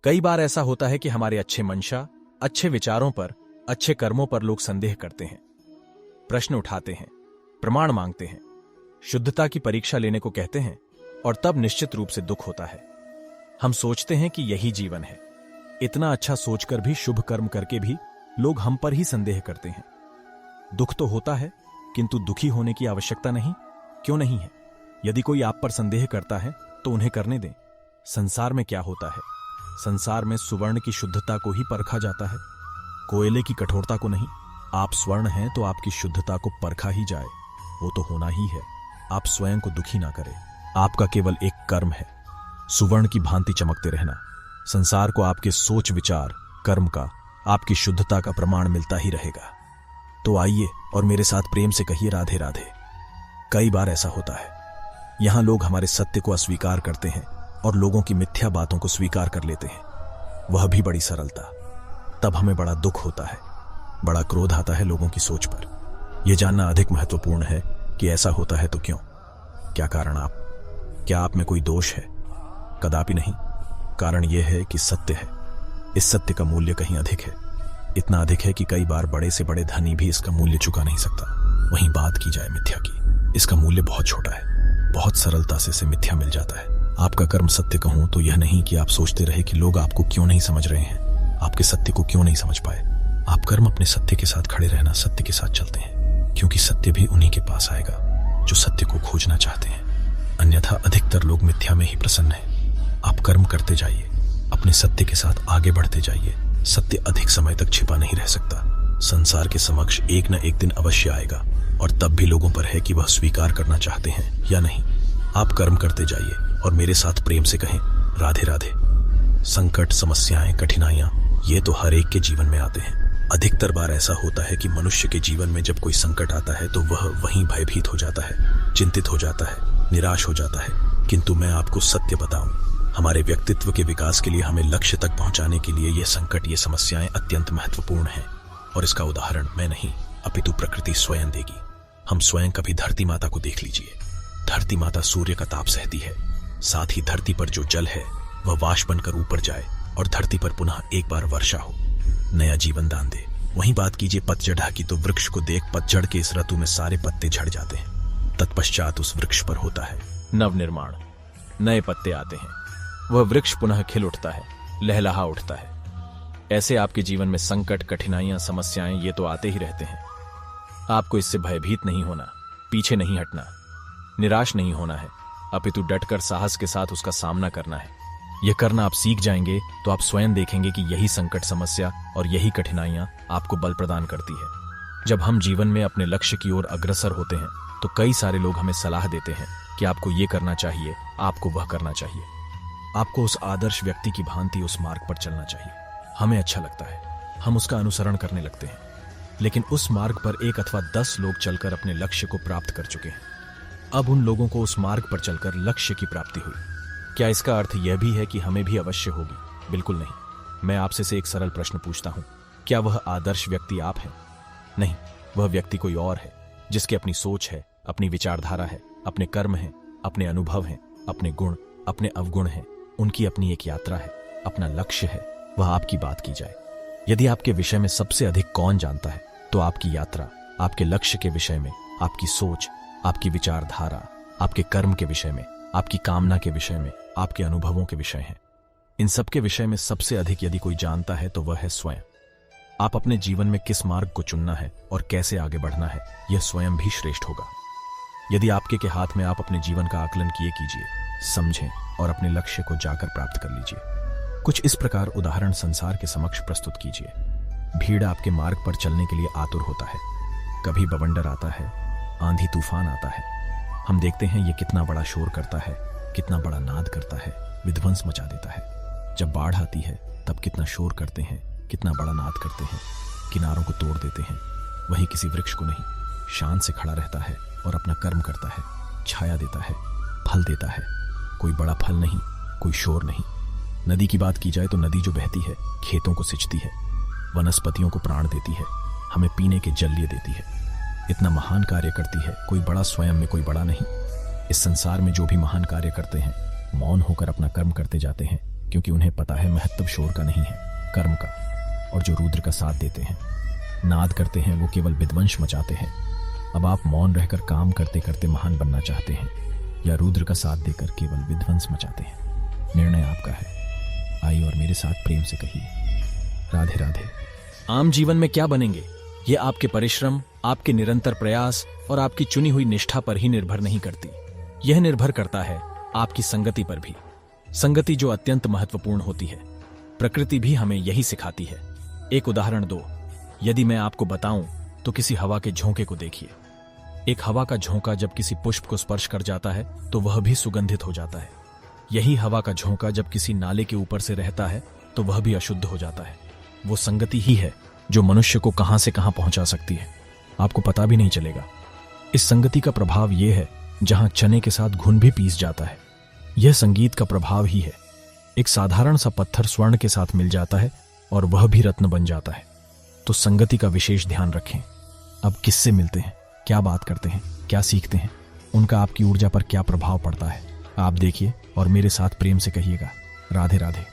कई बार ऐसा होता है कि हमारे अच्छे मंशा, अच्छे विचारों पर, अच्छे कर्मों पर लोग संदेह करते हैं, प्रश्न उठाते हैं, प्रमाण मांगते हैं, शुद्धता की परीक्षा लेने को कहते हैं, और तब निश्चित रूप से दुख होता है। हम सोचते हैं कि यही जीवन है। इतना अच्छा सोचकर भी, शुभ कर्म करके भी लोग हम पर ही संदेह करते हैं। दुख तो होता है, किंतु दुखी होने की आवश्यकता नहीं, क्यों नहीं है? यदि कोई आप पर संदेह करता है तो उन्हें करने दें। संसार में क्या होता है? संसार में सुवर्ण की शुद्धता को ही परखा जाता है, कोयले की कठोरता को नहीं। आप स्वर्ण हैं तो आपकी शुद्धता को परखा ही जाए, वो तो होना ही है। आप स्वयं को दुखी ना करें। आपका केवल एक कर्म है, सुवर्ण की भांति चमकते रहना। संसार को आपके सोच विचार कर्म का, आपकी शुद्धता का प्रमाण मिलता ही रहेगा। तो आइए और मेरे साथ प्रेम से कहिए राधे राधे। कई बार ऐसा होता है, यहां लोग हमारे सत्य को अस्वीकार करते हैं और लोगों की मिथ्या बातों को स्वीकार कर लेते हैं, वह भी बड़ी सरलता। तब हमें बड़ा दुख होता है, बड़ा क्रोध आता है लोगों की सोच पर। यह जानना अधिक महत्वपूर्ण है कि ऐसा होता है तो क्यों, क्या कारण क्या आप में कोई दोष है? कदापि नहीं। कारण यह है कि सत्य है। इस सत्य का मूल्य कहीं अधिक है, इतना अधिक है कि कई बार बड़े से बड़े धनी भी इसका मूल्य चुका नहीं सकता। वहीं बात की जाए मिथ्या की, इसका मूल्य बहुत छोटा है, बहुत सरलता से इसे मिथ्या मिल जाता है। आपका कर्म सत्य कहूं तो यह नहीं कि आप सोचते रहे कि लोग आपको क्यों नहीं समझ रहे हैं, आपके सत्य को क्यों नहीं समझ पाए। आप कर्म अपने सत्य के साथ खड़े रहना, सत्य के साथ चलते हैं, क्योंकि सत्य भी उन्हीं के पास आएगा जो सत्य को खोजना चाहते हैं। अन्यथा अधिकतर लोग मिथ्या में ही प्रसन्न हैं। आप कर्म करते जाइए, अपने सत्य के साथ आगे बढ़ते जाइए। सत्य अधिक समय तक छिपा नहीं रह सकता, संसार के समक्ष एक न एक दिन अवश्य आएगा, और तब भी लोगों पर है कि वह स्वीकार करना चाहते हैं या नहीं। आप कर्म करते जाइए और मेरे साथ प्रेम से कहें राधे राधे। संकट, समस्याएं, कठिनाइयां ये तो हर एक के जीवन में आते हैं। अधिकतर बार ऐसा होता है कि मनुष्य के जीवन में जब कोई संकट आता है तो वह वहीं भयभीत हो जाता है, चिंतित हो जाता है, निराश हो जाता है। किंतु मैं आपको सत्य बताऊं, हमारे व्यक्तित्व के विकास के लिए, हमें लक्ष्य तक पहुंचाने के लिए ये संकट, ये समस्याएं अत्यंत महत्वपूर्ण हैं। और इसका उदाहरण मैं नहीं, अपितु प्रकृति स्वयं देगी। हम स्वयं कभी धरती माता को देख लीजिए। धरती माता सूर्य का ताप सहती है, साथ ही धरती पर जो जल है वह वाष्प बनकर ऊपर जाए और धरती पर पुनः एक बार वर्षा हो, नया जीवन दान दे। वहीं बात कीजिए पतझड़ की, तो वृक्ष को देख पतझड़ के इस ऋतु में सारे पत्ते झड़ जाते हैं। तत्पश्चात उस वृक्ष पर होता है नवनिर्माण, नए पत्ते आते हैं, वह वृक्ष पुनः खिल उठता है, लहलहा उठता है। ऐसे आपके जीवन में संकट, कठिनाइयां, समस्याएं ये तो आते ही रहते हैं। आपको इससे भयभीत नहीं होना, पीछे नहीं हटना, निराश नहीं होना है, अपितु डटकर साहस के साथ उसका सामना करना है। यह करना आप सीख जाएंगे तो आप स्वयं देखेंगे कि यही संकट, समस्या और यही कठिनाइयां आपको बल प्रदान करती है। जब हम जीवन में अपने लक्ष्य की ओर अग्रसर होते हैं तो कई सारे लोग हमें सलाह देते हैं कि आपको ये करना चाहिए, आपको वह करना चाहिए, आपको उस आदर्श व्यक्ति की भांति उस मार्ग पर चलना चाहिए। हमें अच्छा लगता है, हम उसका अनुसरण करने लगते हैं। लेकिन उस मार्ग पर 1 अथवा 10 लोग चलकर अपने लक्ष्य को प्राप्त कर चुके हैं। अब उन लोगों को उस मार्ग पर चलकर लक्ष्य की प्राप्ति हुई। क्या इसका अर्थ यह भी है कि हमें भी अवश्य होगी? बिल्कुल नहीं। मैं आपसे से एक सरल प्रश्न पूछता हूं, क्या वह आदर्श व्यक्ति आप हैं? नहीं, वह व्यक्ति कोई और है, जिसकी अपनी सोच है, अपनी विचारधारा है, अपने कर्म हैं, अपने अनुभव हैं, अपने गुण, अपने अवगुण हैं, उनकी अपनी एक यात्रा है, अपना लक्ष्य है। वह आपकी बात की जाए, यदि आपके विषय में सबसे अधिक कौन जानता है तो आपकी यात्रा, आपके लक्ष्य के विषय में, आपकी सोच, आपकी विचारधारा, आपके कर्म के विषय में, आपकी कामना के विषय में, आपके अनुभवों के विषय हैं। इन सब के विषय में सबसे अधिक यदि कोई जानता है तो वह है स्वयं। आप अपने जीवन में किस मार्ग को चुनना है और कैसे आगे बढ़ना है, यह स्वयं भी श्रेष्ठ होगा। यदि आपके के हाथ में, आप अपने जीवन का आकलन किए कीजिए, समझें और अपने लक्ष्य को जाकर प्राप्त कर लीजिए। कुछ इस प्रकार उदाहरण संसार के समक्ष प्रस्तुत कीजिए। भीड़ आपके मार्ग पर चलने के लिए आतुर होता है। कभी बवंडर आता है, आंधी तूफान आता है, हम देखते हैं ये कितना बड़ा शोर करता है, कितना बड़ा नाद करता है, विध्वंस मचा देता है। जब बाढ़ आती है तब कितना शोर करते हैं, कितना बड़ा नाद करते हैं, किनारों को तोड़ देते हैं। वहीं किसी वृक्ष को नहीं, शान से खड़ा रहता है और अपना कर्म करता है, छाया देता है, फल देता है। कोई बड़ा फल नहीं, कोई शोर नहीं। नदी की बात की जाए तो नदी जो बहती है, खेतों को सिंचती है, वनस्पतियों को प्राण देती है, हमें पीने के जल लिए देती है, इतना महान कार्य करती है। कोई बड़ा स्वयं में, कोई बड़ा नहीं। इस संसार में जो भी महान कार्य करते हैं, मौन होकर अपना कर्म करते जाते हैं, क्योंकि उन्हें पता है महत्व शोर का नहीं है, कर्म का। और जो रुद्र का साथ देते हैं, नाद करते हैं, वो केवल विध्वंस मचाते हैं। अब आप मौन रहकर काम करते करते महान बनना चाहते हैं, या रुद्र का साथ देकर केवल विध्वंस मचाते हैं? निर्णय आपका है। आइए और मेरे साथ प्रेम से कहिए, राधे राधे। आम जीवन में क्या बनेंगे, ये आपके परिश्रम, आपके निरंतर प्रयास और आपकी चुनी हुई निष्ठा पर ही निर्भर नहीं करती। यह निर्भर करता है आपकी संगति पर भी, संगति जो अत्यंत महत्वपूर्ण होती है। प्रकृति भी हमें यही सिखाती है। एक उदाहरण दो, यदि मैं आपको बताऊं तो किसी हवा के झोंके को देखिए। एक हवा का झोंका जब किसी पुष्प को स्पर्श कर जाता है तो वह भी सुगंधित हो जाता है। यही हवा का झोंका जब किसी नाले के ऊपर से रहता है तो वह भी अशुद्ध हो जाता है। वो संगति ही है जो मनुष्य को कहां से कहां पहुंचा सकती है, आपको पता भी नहीं चलेगा। इस संगति का प्रभाव यह है जहां चने के साथ घुन भी पीस जाता है। यह संगीत का प्रभाव ही है। एक साधारण सा पत्थर स्वर्ण के साथ मिल जाता है और वह भी रत्न बन जाता है। तो संगति का विशेष ध्यान रखें। अब किससे मिलते हैं, क्या बात करते हैं, क्या सीखते हैं, उनका आपकी ऊर्जा पर क्या प्रभाव पड़ता है, आप देखिए और मेरे साथ प्रेम से कहिएगा, राधे राधे।